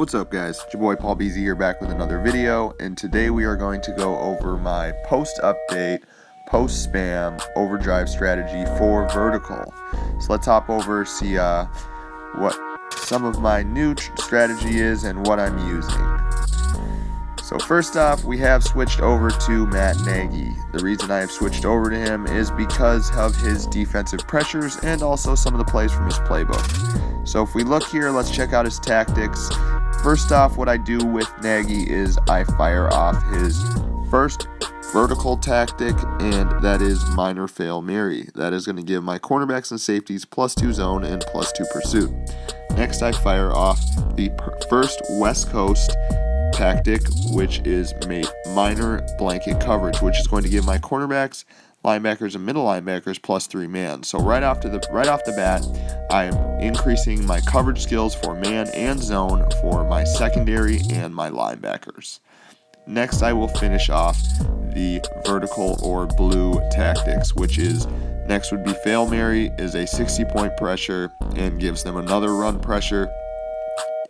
What's up, guys? It's your boy Paul Beezy here, back with another video, and today we are going to go over my post-update, post-spam overdrive strategy for vertical. So let's hop over, see what some of my new strategy is and what I'm using. So first off, we have switched over to Nagy. The reason I have switched over to him is because of his defensive pressures and also some of the plays from his playbook. So if we look here, let's check out his tactics. First off, what I do with Nagy is I fire off his first vertical tactic, and that is minor fail Mary. That is going to give my cornerbacks and safeties +2 zone and +2 pursuit. Next, I fire off the first West Coast tactic, which is minor blanket coverage, which is going to give my cornerbacks, linebackers, and middle linebackers +3 man. So right off the bat, I am increasing my coverage skills for man and zone for my secondary and my linebackers. Next, I will finish off the vertical or blue tactics, which is next would be fail Mary, is a 60-point pressure and gives them another run pressure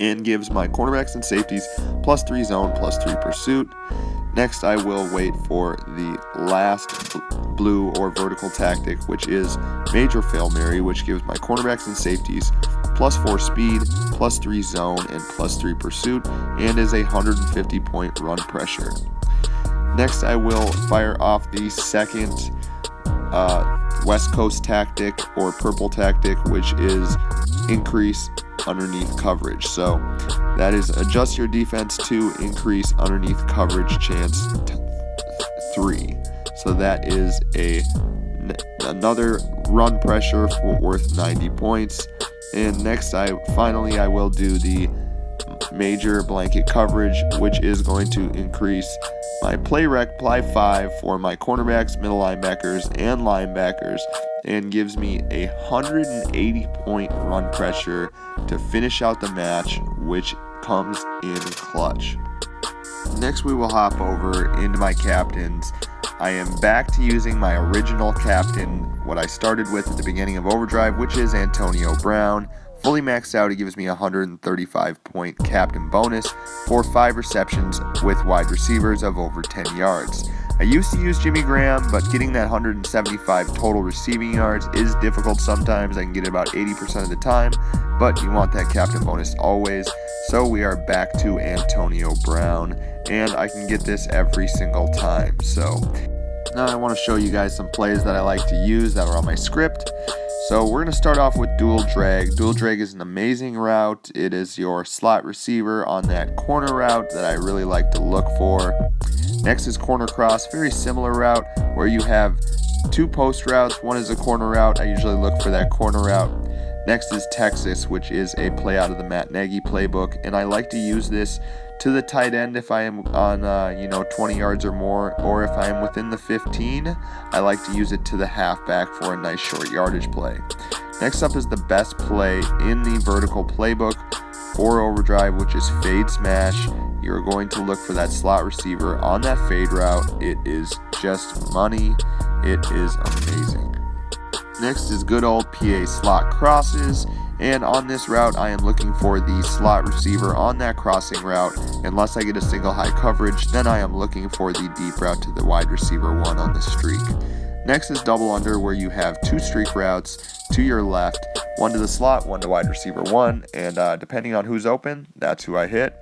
and gives my cornerbacks and safeties +3 zone, +3 pursuit. Next, I will wait for the last blue or vertical tactic, which is major fail Mary, which gives my cornerbacks and safeties +4 speed, +3 zone, and +3 pursuit, and is a 150-point run pressure. Next, I will fire off the second West Coast tactic or purple tactic, which is increase underneath coverage. So that is adjust your defense to increase underneath coverage chance 3. So that is another run pressure worth 90 points. And next, I will do the major blanket coverage, which is going to increase my play 5 for my cornerbacks, middle linebackers, and linebackers, and gives me a 180-point run pressure to finish out the match, which comes in clutch. Next, we will hop over into my captains. I am back to using my original captain, what I started with at the beginning of Overdrive, which is Antonio Brown. Fully maxed out, he gives me a 135-point captain bonus for 5 receptions with wide receivers of over 10 yards. I used to use Jimmy Graham, but getting that 175 total receiving yards is difficult sometimes. I can get it about 80% of the time, but you want that captain bonus always. So we are back to Antonio Brown, and I can get this every single time. So now I want to show you guys some plays that I like to use that are on my script. So we're going to start off with dual drag. Dual drag is an amazing route. It is your slot receiver on that corner route that I really like to look for. Next is corner cross, very similar route where you have 2 post routes. One is a corner route. I usually look for that corner route. Next is Texas, which is a play out of the Nagy playbook, and I like to use this to the tight end if I am on 20 yards or more, or if I am within the 15, I like to use it to the halfback for a nice short yardage play. Next up is the best play in the vertical playbook for Overdrive, which is fade smash. You're going to look for that slot receiver on that fade route. It is just money. It is amazing. Next is good old PA slot crosses, and on this route I am looking for the slot receiver on that crossing route. Unless I get a single high coverage, then I am looking for the deep route to the wide receiver 1 on the streak. Next is double under, where you have 2 streak routes to your left, 1 to the slot, 1 to wide receiver 1, and depending on who's open, that's who I hit.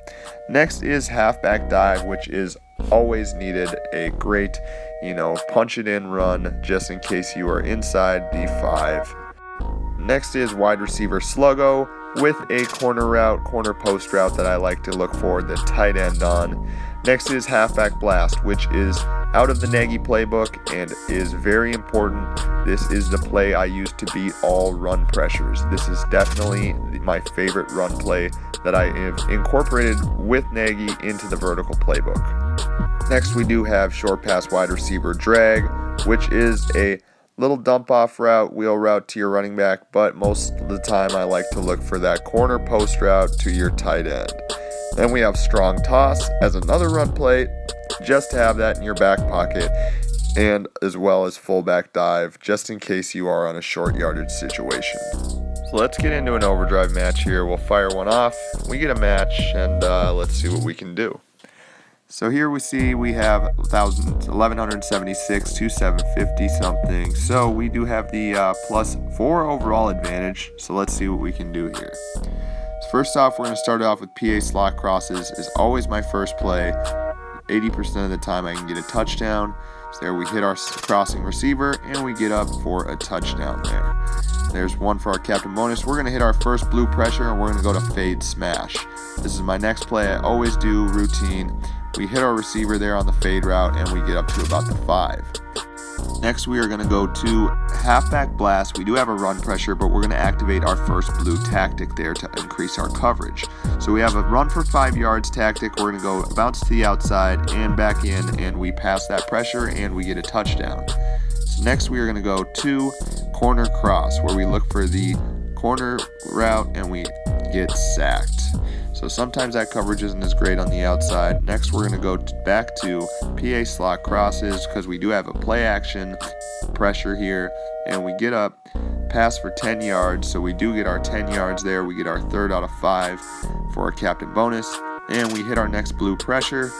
Next is halfback dive, which is always needed, a great punch it in run just in case you are inside the 5. Next is wide receiver sluggo with a corner post route that I like to look for the tight end on. Next is halfback blast, which is out of the Nagy playbook and is very important. This is the play I use to beat all run pressures. This is definitely my favorite run play that I have incorporated with Nagy into the vertical playbook. Next, we do have short pass wide receiver drag, which is a little dump off route, wheel route to your running back, but most of the time I like to look for that corner post route to your tight end. Then we have strong toss as another run play, just to have that in your back pocket, and as well as fullback dive, just in case you are on a short yardage situation. So let's get into an overdrive match here. We'll fire one off, we get a match, and let's see what we can do. So here we see we have 1176 to 750 something. So we do have the +4 overall advantage. So let's see what we can do here. So first off, we're going to start off with PA slot crosses. Is always my first play. 80% of the time I can get a touchdown. So there we hit our crossing receiver and we get up for a touchdown there. There's one for our captain bonus. We're going to hit our first blue pressure and we're going to go to fade smash. This is my next play. I always do routine. We hit our receiver there on the fade route and we get up to about the 5. Next we are going to go to halfback blast. We do have a run pressure, but we're going to activate our first blue tactic there to increase our coverage. So we have a run for 5 yards tactic. We're going to go bounce to the outside and back in, and we pass that pressure and we get a touchdown. So next we are going to go to corner cross, where we look for the corner route and we get sacked. So sometimes that coverage isn't as great on the outside. Next we're going to go back to PA slot crosses, because we do have a play action pressure here, and we get up, pass for 10 yards. So we do get our 10 yards there. We get our 3rd out of 5 for our captain bonus, and we hit our next blue pressure,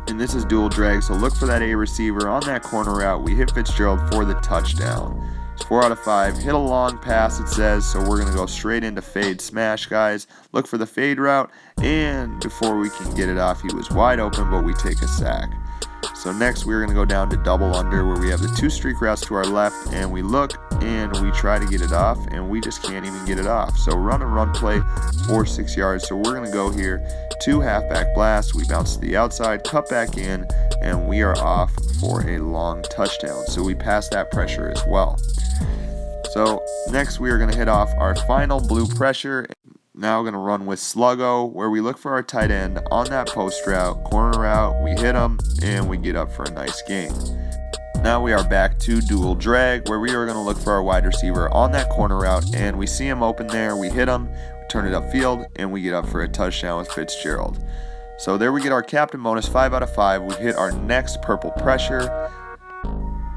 and this is dual drag. So look for that A receiver on that corner route. We hit Fitzgerald for the touchdown. 4 out of 5. Hit a long pass, it says, so we're going to go straight into fade smash, guys. Look for the fade route, and before we can get it off, he was wide open, but we take a sack. So next we're going to go down to double under, where we have the 2 streak routes to our left, and we look and we try to get it off, and we just can't even get it off. So run a run play for 6 yards. So we're going to go here to halfback blast. We bounce to the outside, cut back in, and we are off for a long touchdown. So we pass that pressure as well. So next we are going to hit off our final blue pressure. Now we're going to run with Sluggo, where we look for our tight end on that post route, corner route, we hit him, and we get up for a nice gain. Now we are back to dual drag, where we are going to look for our wide receiver on that corner route, and we see him open there, we hit him, we turn it upfield, and we get up for a touchdown with Fitzgerald. So there we get our captain bonus, 5 out of 5. We hit our next purple pressure,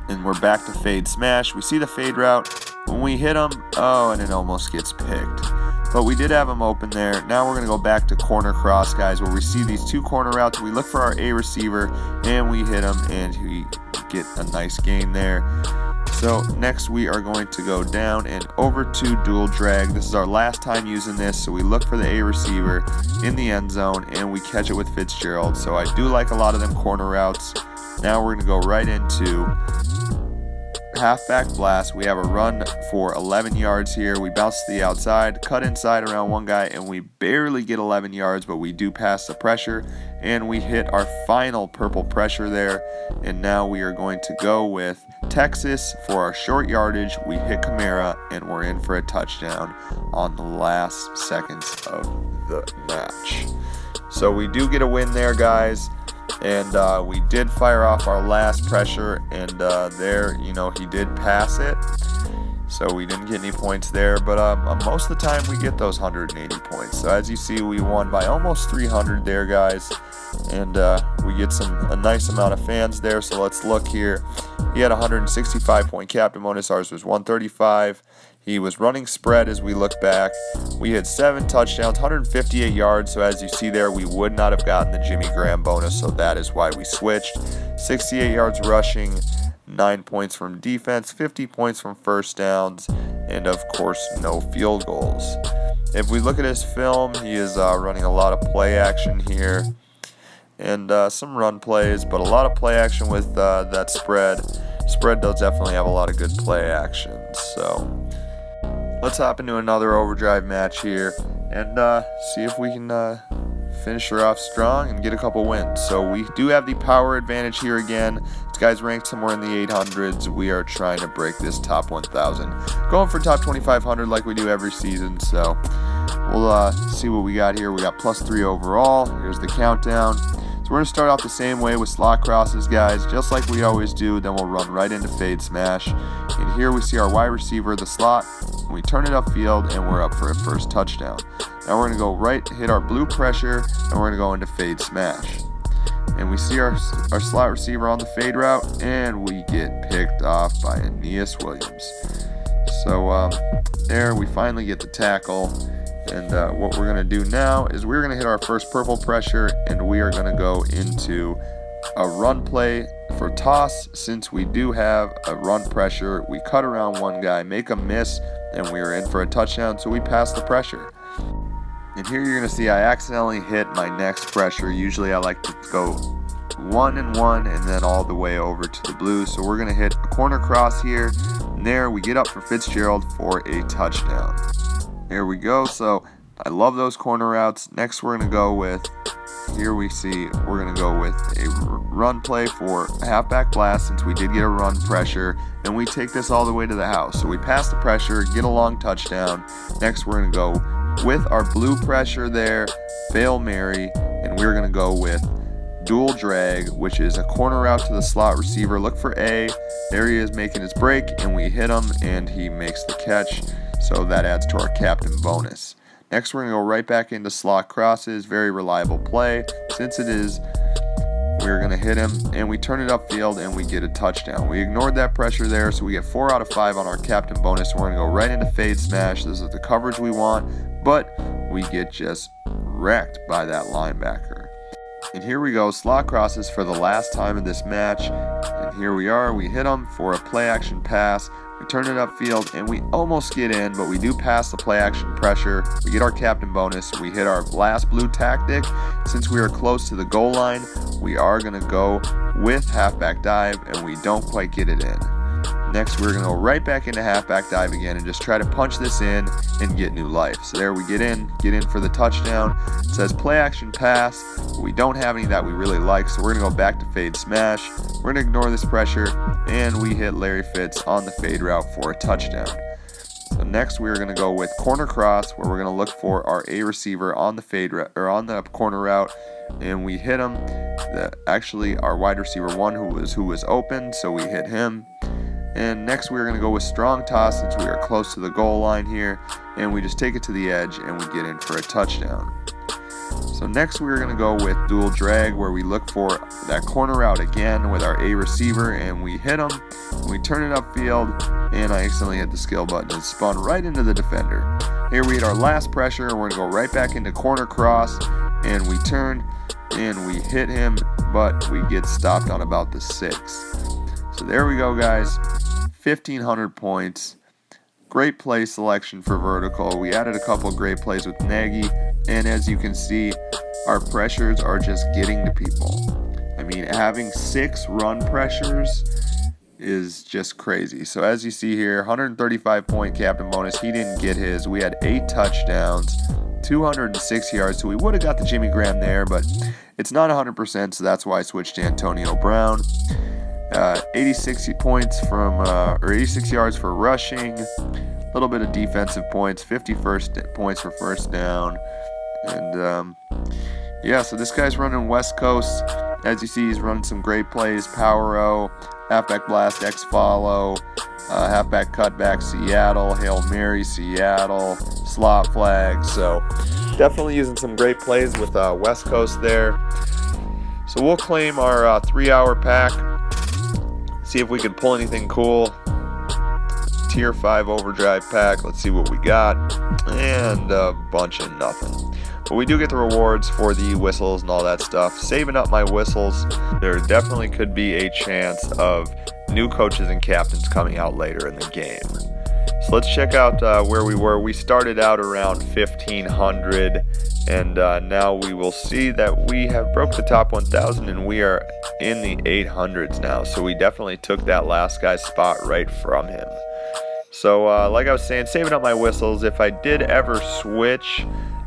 and we're back to fade smash. We see the fade route. When we hit him, and it almost gets picked. But we did have him open there. Now we're going to go back to corner cross, guys, where we see these 2 corner routes. We look for our A receiver, and we hit him, and we get a nice gain there. So next we are going to go down and over to dual drag. This is our last time using this, so we look for the A receiver in the end zone, and we catch it with Fitzgerald. So I do like a lot of them corner routes. Now we're going to go right into halfback blast. We have a run for 11 yards here. We bounce to the outside, cut inside around one guy, and we barely get 11 yards, but we do pass the pressure, and we hit our final purple pressure there. And now we are going to go with Texas for our short yardage. We hit Kamara, and we're in for a touchdown on the last seconds of the match. So we do get a win there, guys. And we did fire off our last pressure, and there, he did pass it. So we didn't get any points there, but most of the time we get those 180 points. So as you see, we won by almost 300 there, guys. And we get a nice amount of fans there. So let's look here. He had a 165 point captain bonus. Ours was 135. He was running spread as we look back. We had 7 touchdowns, 158 yards. So as you see there, we would not have gotten the Jimmy Graham bonus. So that is why we switched. 68 yards rushing, 9 points from defense, 50 points from first downs, and of course, no field goals. If we look at his film, he is running a lot of play action here, and some run plays, but a lot of play action with that spread. Spread does definitely have a lot of good play action. So let's hop into another overdrive match here and see if we can finish her off strong and get a couple wins. So we do have the power advantage here again. This guy's ranked somewhere in the 800s. We are trying to break this top 1,000. Going for top 2,500 like we do every season. So we'll see what we got here. We got +3 overall. Here's the countdown. So we're going to start off the same way with slot crosses, guys, just like we always do. Then we'll run right into fade smash. And here we see our wide receiver, the slot. We turn it upfield, and we're up for a first touchdown. Now we're going to go right, hit our blue pressure, and we're going to go into fade smash. And we see our slot receiver on the fade route, and we get picked off by Aeneas Williams. So there we finally get the tackle. And what we're going to do now is we're going to hit our first purple pressure, and we are going to go into a run play for toss. Since we do have a run pressure, we cut around one guy, make a miss, and we are in for a touchdown, so we pass the pressure. And here you're going to see I accidentally hit my next pressure. Usually I like to go 1 and 1 and then all the way over to the blue. So we're going to hit a corner cross here, and there we get up for Fitzgerald for a touchdown. There we go. So I love those corner routes. Next we're going to go with, here we see, we're going to go with a run play for a halfback blast, since we did get a run pressure, and we take this all the way to the house. So we pass the pressure, get a long touchdown. Next we're going to go with our blue pressure there, Hail Mary, and we're going to go with dual drag, which is a corner route to the slot receiver. Look for A. There he is making his break, and we hit him, and he makes the catch. So that adds to our captain bonus. Next, we're going to go right back into slot crosses. Very reliable play. Since it is, we're going to hit him, and we turn it upfield, and we get a touchdown. We ignored that pressure there, so we get 4 out of 5 on our captain bonus. We're going to go right into fade smash. This is the coverage we want, but we get just wrecked by that linebacker. And here we go, slot crosses for the last time in this match. And here we are, we hit him for a play action pass. We turn it upfield, and we almost get in, but we do pass the play action pressure. We get our captain bonus. We hit our last blue tactic. Since we are close to the goal line, we are going to go with halfback dive, and we don't quite get it in. Next, we're going to go right back into halfback dive again and just try to punch this in and get new life. So there we get in for the touchdown. It says play action pass, but we don't have any that we really like, so we're going to go back to fade smash. We're going to ignore this pressure, and we hit Larry Fitz on the fade route for a touchdown. So next, we're going to go with corner cross, where we're going to look for our A receiver on the fade route, or on the corner route, and we hit him. Actually, our wide receiver 1 who was open, so we hit him. And next we're going to go with strong toss, since we are close to the goal line here, and we just take it to the edge and we get in for a touchdown. So next we're going to go with dual drag, where we look for that corner route again with our A receiver, and we hit him. We turn it upfield, and I accidentally hit the skill button and spun right into the defender. Here we hit our last pressure, and we're going to go right back into corner cross, and we turn and we hit him, but we get stopped on about the 6. So there we go, guys. 1,500 points. Great play selection for vertical. We added a couple great plays with Nagy, and as you can see, our pressures are just getting to people. I mean, having 6 run pressures is just crazy. So as you see here, 135 point captain bonus. He didn't get his. We had 8 touchdowns, 206 yards. So we would have got the Jimmy Graham there, but it's not 100%, so that's why I switched to Antonio Brown. 86 points or 86 yards for rushing, a little bit of defensive points, 50 points for first down, and yeah, so this guy's running West Coast. As you see, he's running some great plays: power O, halfback blast, X follow, halfback cutback, Seattle, Hail Mary, Seattle, slot flag. So definitely using some great plays with West Coast there. So we'll claim our 3-hour pack. See if we can pull anything cool. Tier 5 Overdrive pack. Let's see what we got. And a bunch of nothing. But we do get the rewards for the whistles and all that stuff. Saving up my whistles. There definitely could be a chance of new coaches and captains coming out later in the game. So let's check out where we were. We started out around 1,500. And now we will see that we have broke the top 1,000, and we are in the 800s now. So we definitely took that last guy's spot right from him. So like I was saying, saving up my whistles, if I did ever switch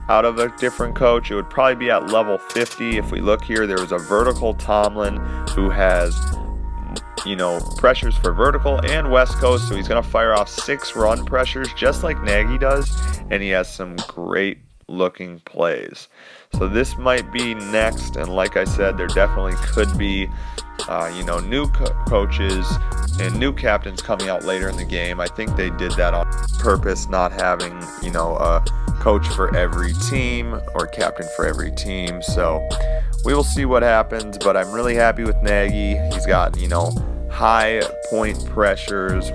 out of a different coach, it would probably be at level 50. If we look here, there was a vertical Tomlin who has, pressures for vertical and West Coast. So he's going to fire off 6 run pressures just like Nagy does. And he has some great looking plays. So this might be next, and like I said, there definitely could be new coaches and new captains coming out later in the game. I think they did that on purpose, not having a coach for every team or captain for every team. So we will see what happens, but I'm really happy with Nagy. He's got high point pressures,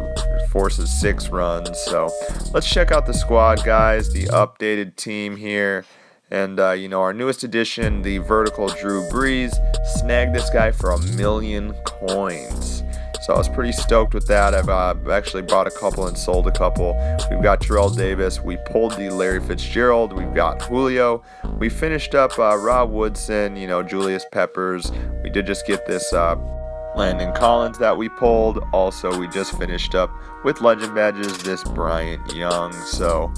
forces 6 runs. So let's check out the squad, guys, the updated team here. And, our newest addition, the vertical Drew Brees, snagged this guy for 1,000,000 coins. So I was pretty stoked with that. I've actually bought a couple and sold a couple. We've got Terrell Davis. We pulled the Larry Fitzgerald. We've got Julio. We finished up Rob Woodson, Julius Peppers. We did just get this Landon Collins that we pulled. Also, we just finished up with legend badges this Bryant Young. So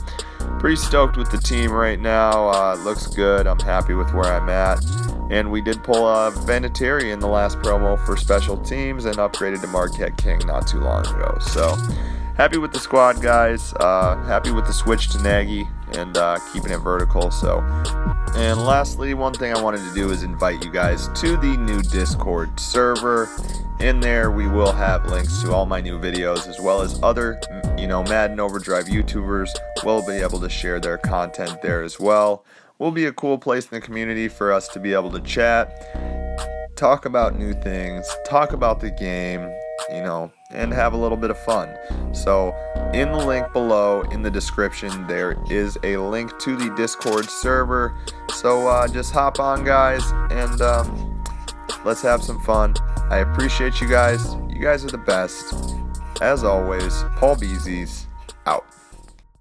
pretty stoked with the team right now. It looks good. I'm happy with where I'm at. And we did pull Vinatieri in the last promo for special teams and upgraded to Marquette King not too long ago. So happy with the squad, guys. Happy with the switch to Nagy and keeping it vertical. And lastly, one thing I wanted to do is invite you guys to the new Discord server. In there, we will have links to all my new videos, as well as other, Madden Overdrive YouTubers will be able to share their content there as well. Will be a cool place in the community for us to be able to chat, talk about new things, talk about the game, and have a little bit of fun. So in the link below in the description, there is a link to the Discord server. So just hop on, guys, and let's have some fun. I appreciate you guys. You guys are the best. As always, Paul Beezy's